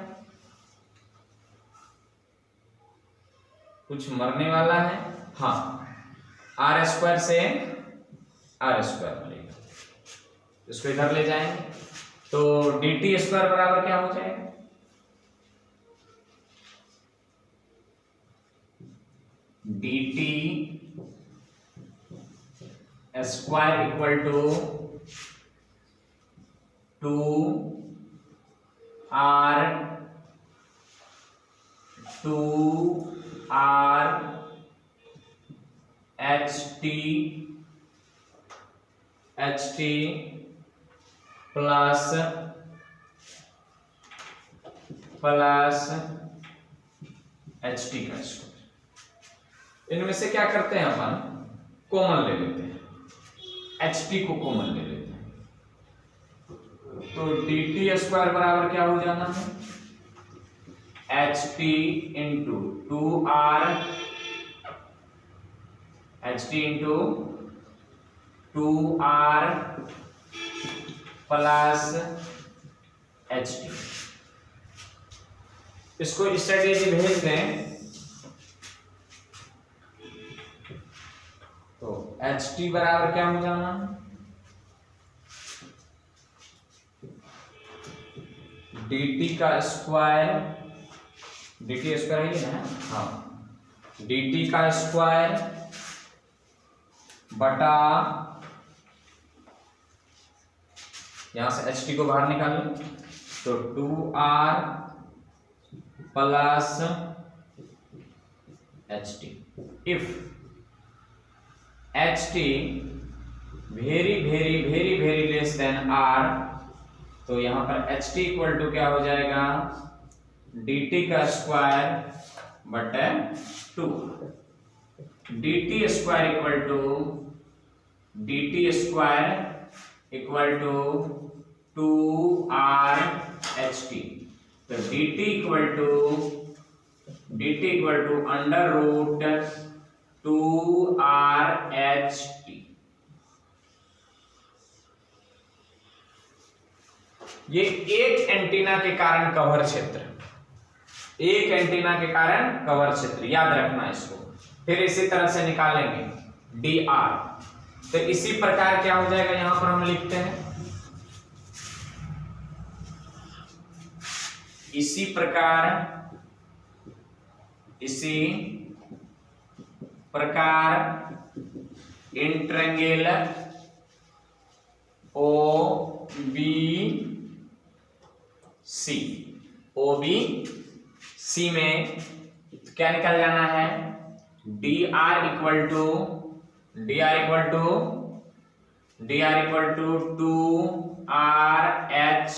कुछ मरने वाला है? हाँ, आर स्क्वायर से आर स्क्वायर मिलेगा, इसको इधर ले जाएंगे तो dt स्क्वायर बराबर क्या हो जाएगा? dt square equal to 2r ht plus ht का स्क्वायर। इनमें से क्या करते हैं अपन? कॉमन ले लेते हैं, ht को कॉमन ले लेते हैं। तो dt स्क्वायर बराबर क्या हो जाना है? ht into 2r plus ht। इसको इस साइड यदि भेज दें एच टी बराबर क्या हो जाना, डी टी का स्क्वायर, डी टी स्क्वायर है ना, हाँ, डी टी का स्क्वायर बटा, यहां से एच टी को बाहर निकाल लो, तो 2r plus H T. If H T very very very very less than R, तो यहां पर एच टी इक्वल टू क्या हो जाएगा, डी टी का स्क्वायर बटे 2, D T square equal to 2r H T. तो D T equal to under root 2r H T. ये एक एंटीना के कारण कवर क्षेत्र, एक एंटीना के कारण कवर क्षेत्र, याद रखना इसको। फिर इसी तरह से निकालेंगे dr, तो इसी प्रकार क्या हो जाएगा, यहां पर हम लिखते हैं इसी प्रकार इंट्रेंगुलर OBC में क्या निकल जाना है, dr equal to 2rhr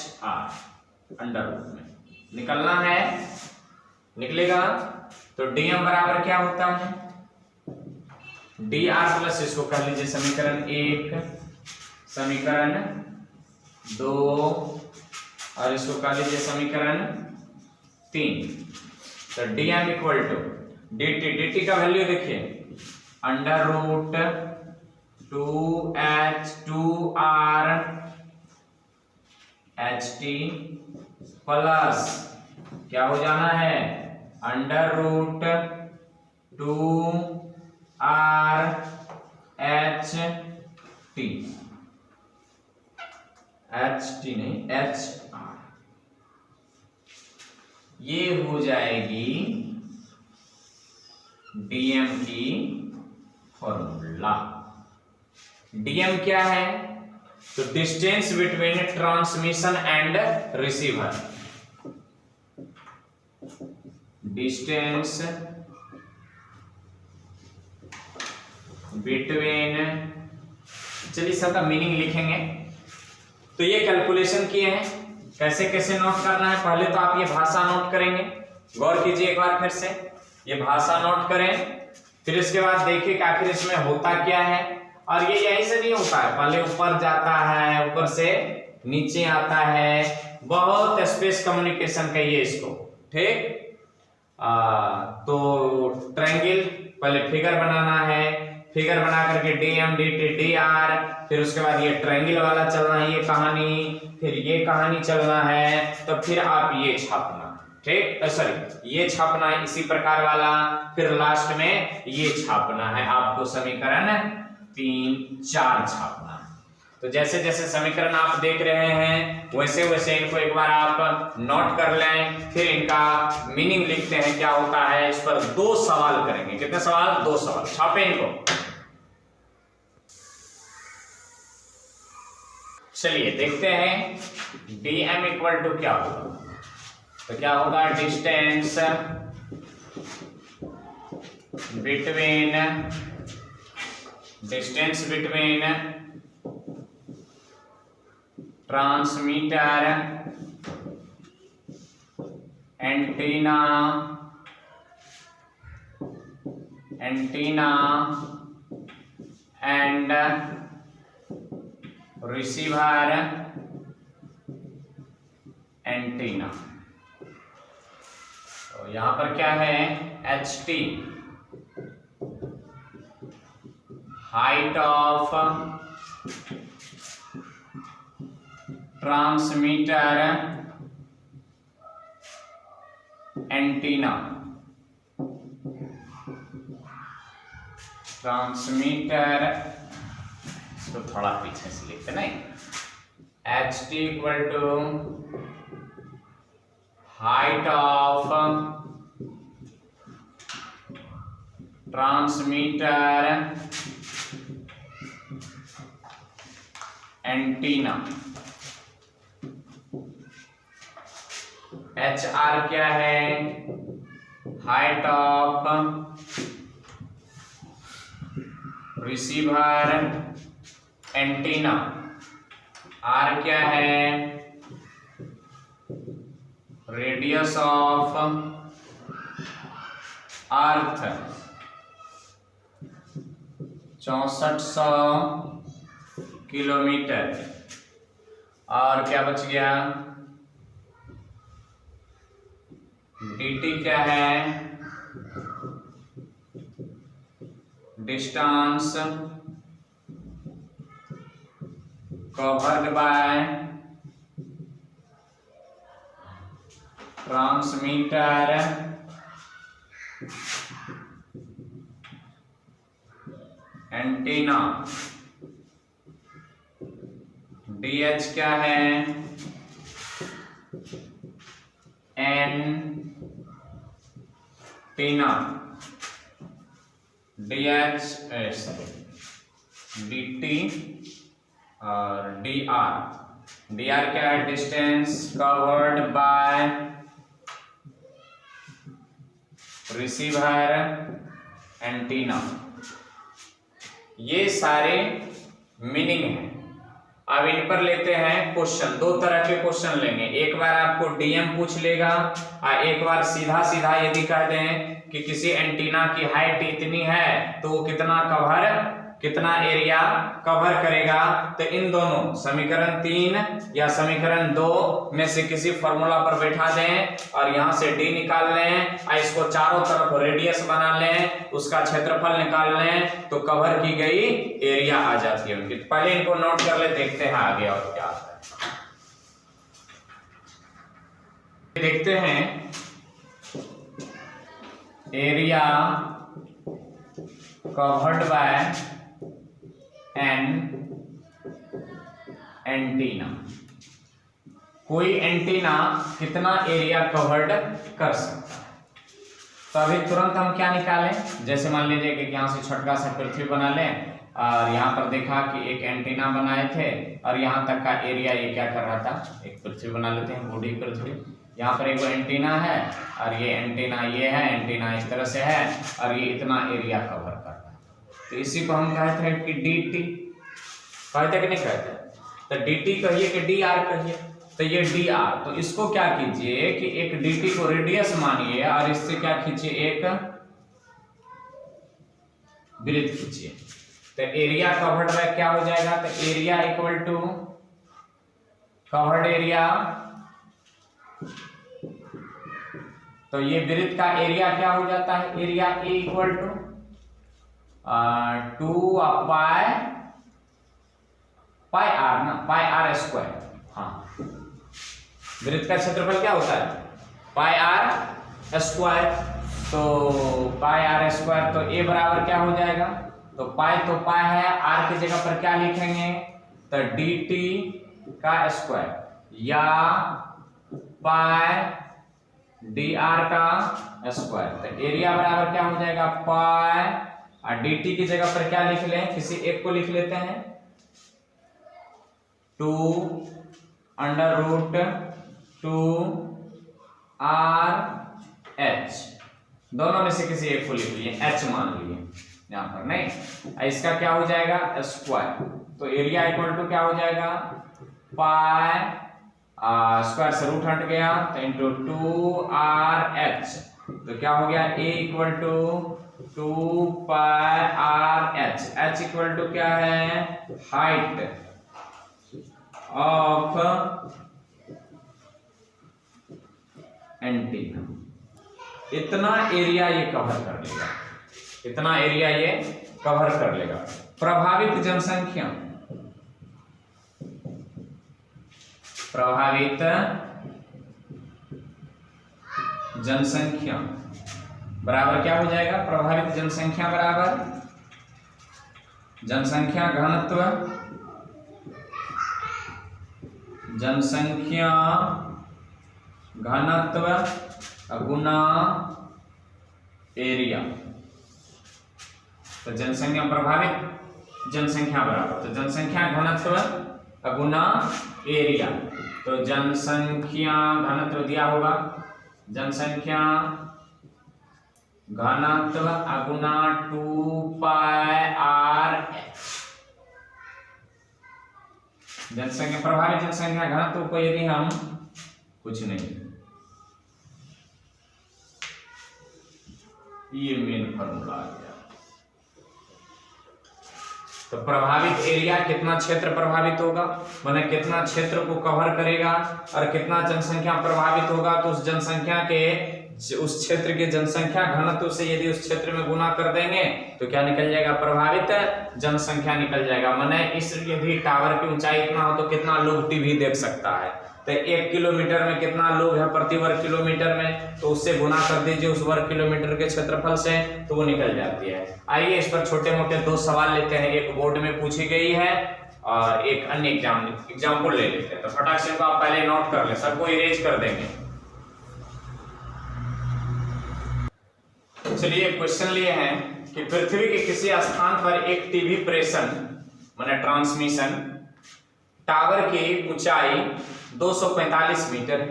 under root में निकलना है, निकलेगा। तो dm बराबर क्या होता है, dr प्लस, इसको कर लीजिए समीकरण 1, समीकरण 2 और इसको कर लीजिए समीकरण 3। तो dm इक्वल टू dt का वैल्यू देखिए, under root 2r H T plus क्या हो जाना है, under root 2r H T नहीं एच आर। ये हो जाएगी डीएम की फॉर्मूला। डीएम क्या है, तो distance between transmission and receiver, distance between, चलिए सबका मीनिंग लिखेंगे। तो ये कैलकुलेशन किए हैं, कैसे कैसे नोट करना है, पहले तो आप ये भाषा नोट करेंगे, गौर कीजिए एक बार फिर से, ये भाषा नोट करें, फिर इसके बाद देखिए कि आखिर इसमें होता क्या है। और ये यहीं से नहीं होता है, पहले ऊपर जाता है, ऊपर से नीचे आता है, बहुत स्पेस कम्युनिकेशन कहिए इसको, ठीक। तो ट्रायंगल पहले फिगर बनाना है, फिगर बना करके डीएम डी टी आर, फिर उसके बाद ये ट्रायंगल वाला चलना है, ये कहानी, फिर ये कहानी चलना है, तो फिर आप ये छापना, ठीक, सॉरी ये छापना है इसी प्रकार वाला, फिर लास्ट में ये छापना है आपको, समीकरण 3, 4 छापना है। तो जैसे जैसे समीकरण आप देख रहे हैं वैसे वैसे इनको एक बार आप नोट कर लें, फिर इनका मीनिंग लिखते हैं क्या होता है। इस पर 2 सवाल करेंगे, कितने सवाल, 2 सवाल, छापे इनको। चलिए देखते हैं dm इक्वल टू क्या होगा, तो क्या होगा, distance between transmitter antenna and receiver antenna. तो यहां पर क्या है, HT height of transmitter antenna, transmitter, इसको थोड़ा पीछे से लिखते नहीं, H T equal to height of transmitter antenna. H R क्या है, height of receiver antenna. R क्या है, रेडियस ऑफ अर्थ 6400 किलोमीटर। और क्या बच गया, dt क्या है, distance covered by transmitter antenna. dh क्या है, एंटीना। dh dt और dr क्या है, distance covered by receiver antenna. ये सारे मीनिंग हैं। अब इन पर लेते हैं क्वेश्चन। दो तरह के क्वेश्चन लेंगे, एक बार आपको डीएम पूछ लेगा और एक बार सीधा सीधा यदि कह दें कि किसी एंटीना की हाइट इतनी है तो वो कितना एरिया कवर करेगा, तो इन दोनों समीकरण 3 या समीकरण 2 में से किसी फॉर्मूला पर बैठा दें और यहां से डी निकाल लें और इसको चारों तरफ रेडियस बना लें, उसका क्षेत्रफल निकाल लें, तो कवर की गई एरिया आ जाती है उनकी। पहले इनको नोट कर ले, देखते हैं आगे और क्या आता है। देखते हैं area covered by an antenna. कोई एंटीना कितना एरिया कवर्ड कर सकता है। तो अभी तुरंत हम क्या निकालें, जैसे मान लीजिए कि यहाँ से छोटा सा पृथ्वी बना लें और यहाँ पर देखा कि एक एंटीना बनाए थे और यहाँ तक का एरिया ये क्या कर रहा था, एक पृथ्वी बना लेते हैं, बूढ़ी पृथ्वी। यहाँ पर एक एंटीना है और ये एंटीना ये है, एंटीना इस तरह से है और ये इतना एरिया कवर करता है। तो इसी को हम कहते हैं कि डी टी, कहते कि नहीं कहते, तो डी टी कहिए कि डी आर कहिए। तो ये डी आर, तो इसको क्या कीजिए कि एक डी टी को रेडियस मानिए और इससे क्या खींचिए, एक वृत्त खींचिए। तो एरिया कवर्ड बाय क्या हो जाएगा, तो area equal to covered area, तो ये वृत्त का एरिया क्या हो जाता है, area A equal to 2 pi R ना, पाई आर स्क्वायर। हाँ, वृत्त का क्षेत्रफल क्या होता है, पाई आर स्क्वायर। तो पाई आर स्क्वायर, तो ए बराबर क्या हो जाएगा, तो पाई है, आर की जगह पर क्या लिखेंगे, तो डी टी का स्क्वायर या पाई डी आर का स्क्वायर। तो एरिया बराबर क्या हो जाएगा, पाई और डी टी की जगह पर क्या लिख लें, किसी एक को लिख लेते हैं, 2 √2 आर एच, दोनों में से किसी एक को लिख लिए, एच मान लिए यहां पर, नहीं इसका क्या हो जाएगा स्क्वायर। तो एरिया इक्वल टू क्या हो जाएगा, पाई स्क्वायर से रूट हट गया तो इंटू 2 आर एच, तो क्या हो गया A equal to 2 pi R H. H equal to क्या है, हाइट ऑफ एंटीना। इतना एरिया ये कवर कर लेगा, इतना एरिया ये कवर कर लेगा। प्रभावित जनसंख्या, प्रभावित जनसंख्या बराबर क्या हो जाएगा, प्रभावित जनसंख्या बराबर जनसंख्या घनत्व गुना एरिया। तो जनसंख्या प्रभावित जनसंख्या बराबर, तो जनसंख्या घनत्व गुना एरिया। तो जनसंख्या घनत्व दिया होगा, जनसंख्या घनत्व गुना 2πr। जनसंख्या प्रभावित जनसंख्या घनत्व को यदि हम कुछ नहीं, ये मेन फॉर्मूला आ गया। तो प्रभावित एरिया कितना क्षेत्र प्रभावित होगा, माने कितना क्षेत्र को कवर करेगा, और कितना जनसंख्या प्रभावित होगा, तो उस जनसंख्या के उस क्षेत्र के जनसंख्या घनत्व से यदि उस क्षेत्र में गुना कर देंगे तो क्या निकल जाएगा, प्रभावित जनसंख्या निकल जाएगा। माने इस यदि टावर की ऊंचाई इतना हो तो कितना लोग टीवी देख सकता है, तो 1 किलोमीटर में कितना लोग है प्रति वर्ग किलोमीटर में, तो उससे गुना कर दीजिए उस वर्ग किलोमीटर के क्षेत्रफल से, तो वो निकल जाती है। आइए इस पर छोटे मोटे 2 सवाल लेते हैं, एक बोर्ड में पूछी गई है और एक अन्य एग्जाम्पल ले लेते हैं। तो फटाक से आप पहले नोट कर ले, सबको इरेज कर देंगे। चलिए क्वेश्चन लिए हैं कि पृथ्वी के किसी स्थान पर एक टीवी प्रेषण माने ट्रांसमिशन टावर की ऊंचाई 245 मीटर है,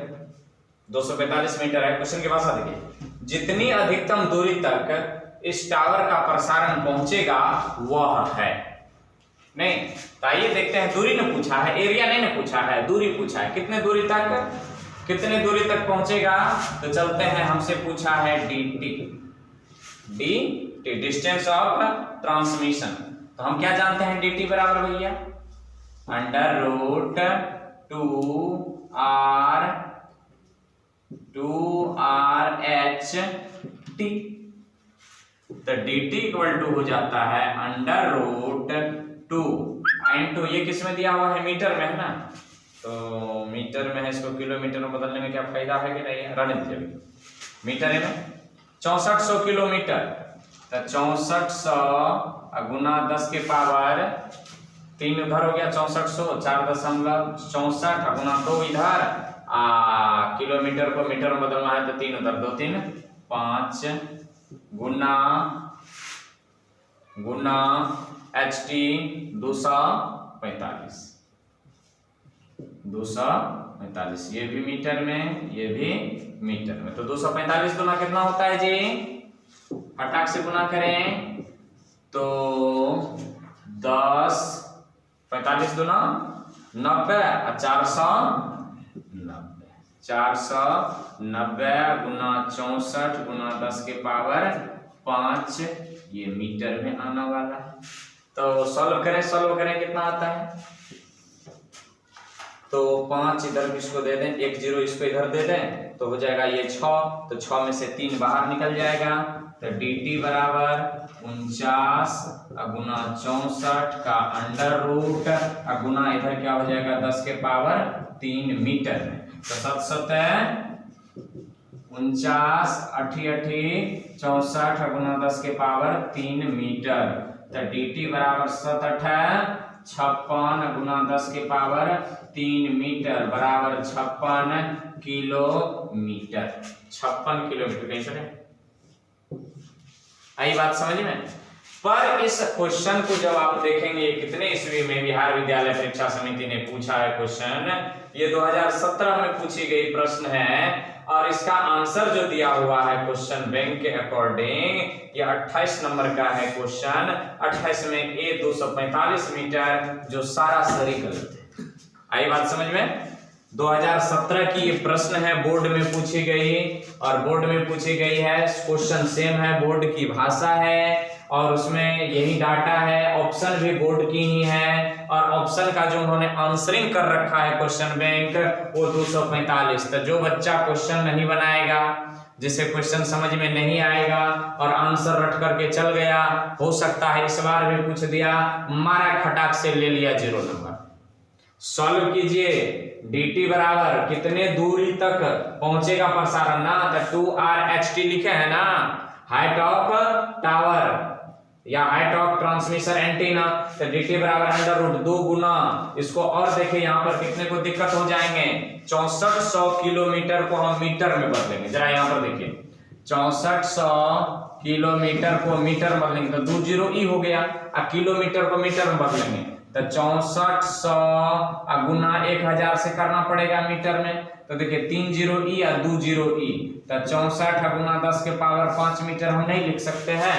245 मीटर है। क्वेश्चन के पास देखिए, जितनी अधिकतम दूरी तक इस टावर का प्रसारण पहुंचेगा वह है। नहीं, तो आइए देखते हैं, दूरी ने पूछा है, एरिया नहीं ने पूछा है, दूरी पूछा है। कितने दूरी तक पहुंचेगा, तो चलते हैं, हमसे पूछा है dt डिस्टेंस ऑफ ट्रांसमिशन। तो हम क्या जानते हैं, dt बराबर भैया √2r/h t। तो dt इक्वल टू हो जाता है √2 इंटू, ये किस में दिया हुआ है, मीटर में है ना, तो मीटर में है, इसको किलोमीटर में बदलने में क्या फायदा है कि नहीं है, रहने दीजिए। मीटर है में 6400 किलोमीटर, तो 6400 गुना 10 के पावर 3 उधर हो गया, 6400 4.64 गुना 2 इधर, किलोमीटर को मीटर में बदलना है तो 3 उधर 2 3 5 गुना HT 245, ये भी मीटर में, ये भी मीटर में। तो 245 गुना कितना होता है जी, फटाक से गुना करें तो 10, 45 गुना 90 और 490 गुना 64 गुना 10 के पावर 5, ये मीटर में आने वाला है। तो सॉल्व करें कितना आता है, तो 5 इधर इसको दे दें, 1 0 इसको इधर दे दें, तो हो जाएगा ये 6, तो 6 में से 3 बाहर निकल जाएगा। तो dt बराबर 49 गुना 64 का अंडर रूट गुना इधर क्या हो जाएगा 10 के पावर 3 मीटर में। तो 7 49 88 64 गुना 10 के पावर 3 मीटर। तो dt बराबर 7 56 गुना 10 के पावर 3 मीटर बराबर 56 किलोमीटर। 56 किलोमीटर कहीं से आई बात समझ में। पर इस क्वेश्चन को जब आप देखेंगे कितने ईस्वी में बिहार विद्यालय परीक्षा समिति ने पूछा है क्वेश्चन, ये 2017 में पूछी गई प्रश्न है, और इसका आंसर जो दिया हुआ है क्वेश्चन बैंक के अकॉर्डिंग, ये 28 नंबर का है क्वेश्चन। 28 में ए 245 मीटर, जो सारा सही गलत है। आई बात समझ में। 2017 की ये प्रश्न है, बोर्ड में पूछी गई, और बोर्ड में पूछी गई है, क्वेश्चन सेम है, बोर्ड की भाषा है, और उसमें यही डाटा है, ऑप्शन भी बोर्ड की ही है, और ऑप्शन का जो उन्होंने आंसरिंग कर रखा है क्वेश्चन बैंक वो 245। तो जो बच्चा क्वेश्चन नहीं बनाएगा, जिसे क्वेश्चन समझ में नहीं आएगा और आंसर रट करके चल गया, हो सकता है इस बार भी पूछ दिया, मारा खटाक से ले लिया 0 नंबर। सॉल्व कीजिए, dt बराबर कितने दूरी तक पहुंचेगा प्रसारण ना, तो 2r/ht लिखे है ना, हाइट ऑफ टावर या हाइट ऑफ ट्रांसमिशन एंटीना, तो dt बराबर अंडर रूट 2 गुना इसको, और देखिए यहाँ पर कितने को दिक्कत हो जाएंगे, 6400 किलोमीटर को हम मीटर में बदलेंगे। जरा यहाँ पर देखिए 6400 किलोमीटर को मीटर में बदलेंगे तो 2 जीरो ई हो गया, और किलोमीटर को मीटर में बदलेंगे तो 6400 गुना 1000 से करना पड़ेगा मीटर में, तो देखिए 3 जीरो ई या 2 जीरो ई, तो 64 गुना 10 के पावर 5 मीटर हम नहीं लिख सकते हैं।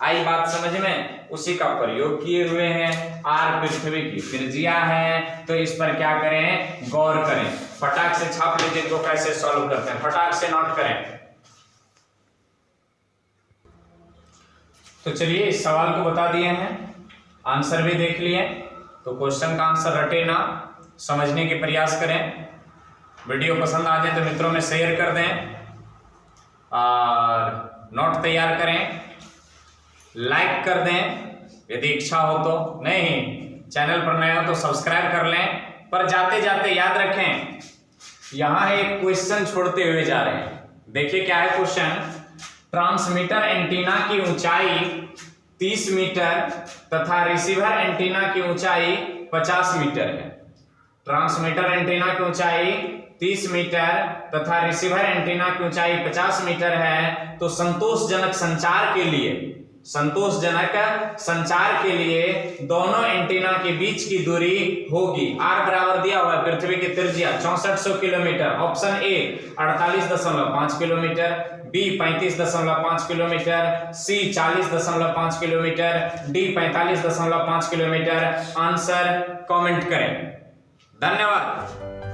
आई बात समझ में? उसी का प्रयोग किए हुए हैं। आर पृथ्वी की त्रिज्या है, तो इस पर क्या करें, गौर करें। फटाक से छाप लीजिए इनको कैसे सॉल्व करते हैं, फटाक से नोट करें। तो चलिए इस सवाल को बता दिए हैं, आंसर भी देख लिए, तो क्वेश्चन का आंसर रटे ना, समझने के प्रयास करें। वीडियो पसंद आ जाए तो मित्रों में शेयर कर दें और नोट तैयार करें, लाइक कर दें यदि इच्छा हो तो, नहीं चैनल पर नए हो तो सब्सक्राइब कर लें। पर जाते जाते याद रखें, यहां एक क्वेश्चन छोड़ते हुए जा रहे हैं। देखिए क्या है क्वेश्चन, ट्रांसमीटर एंटीना की ऊंचाई 30 मीटर तथा रिसीवर एंटीना की ऊंचाई 50 मीटर है। ट्रांसमीटर एंटीना की ऊंचाई 30 मीटर तथा रिसीवर एंटीना की ऊंचाई 50 मीटर है, तो संतोषजनक संचार के लिए दोनों एंटीना के बीच की दूरी होगी। आर बराबर दिया हुआ है पृथ्वी की त्रिज्या 6400 kilometre, option A 48.5 kilometre, B 35.5 kilometre, C 40.5 kilometre, D 45.5 kilometre. Answer comment करें। धन्यवाद।